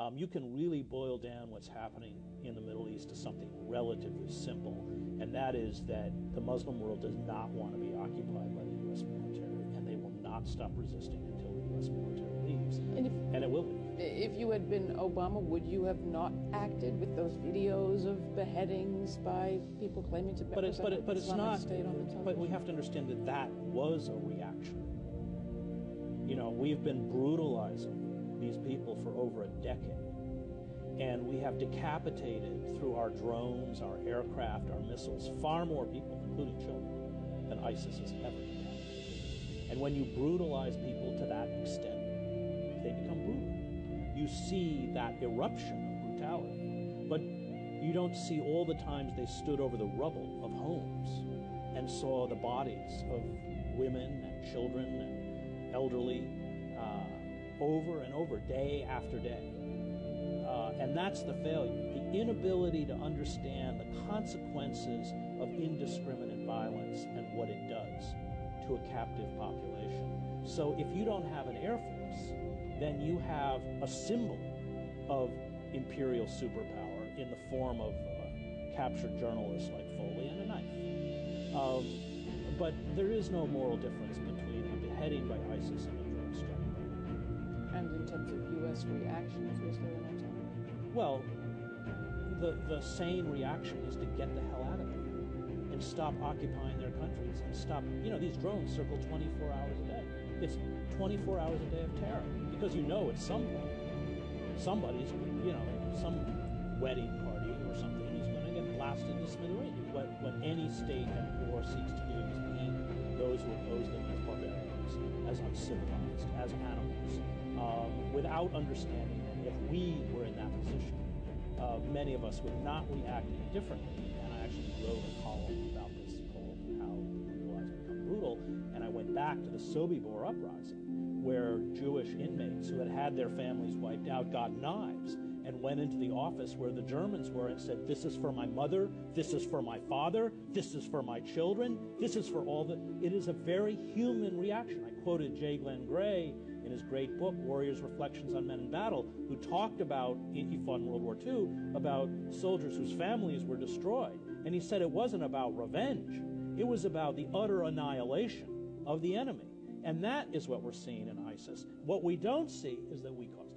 You can really boil down what's happening in the Middle East to something relatively simple, and that is that the Muslim world does not want to be occupied by the U.S. military, and they will not stop resisting until the U.S. military leaves, and it will leave. If you had been Obama, would you have not acted with those videos of beheadings by people claiming to represent the Islamic State on the television? But we have to understand that that was a reaction. You know, we've been brutalizing these people for over a decade. And we have decapitated through our drones, our aircraft, our missiles, far more people, including children, than ISIS has ever decapitated. And when you brutalize people to that extent, they become brutal. You see that eruption of brutality, but you don't see all the times they stood over the rubble of homes and saw the bodies of women and children and elderly over and over, day after day. And that's the failure, the inability to understand the consequences of indiscriminate violence and what it does to a captive population. So if you don't have an air force, then you have a symbol of imperial superpower in the form of captured journalists like Foley and a knife. But there is no moral difference between a beheading by ISIS and a drone strike. And in terms of U.S. reactions, was there an attack? Well, the sane reaction is to get the hell out of there and stop occupying their countries and stop, you know, these drones circle 24 hours a day. It's 24 hours a day of terror because you know at some point somebody's, you know, some wedding party or something is going to get blasted to smithereens. What any state at war seeks to do is paint those who oppose them as barbarians, as uncivilized, as animals, without understanding that if we were in that position, many of us would not react any differently. And I actually wrote a column about this called How Brutalized Become Brutal, and I went back to the Sobibor uprising, where Jewish inmates who had had their families wiped out got knives and went into the office where the Germans were and said, "This is for my mother, this is for my father, this is for my children, this is for all the..." It is a very human reaction. I quoted J. Glenn Gray in his great book, Warriors' Reflections on Men in Battle, who talked about, he fought in World War II, about soldiers whose families were destroyed. And he said it wasn't about revenge. It was about the utter annihilation of the enemy. And that is what we're seeing in ISIS. What we don't see is that we caused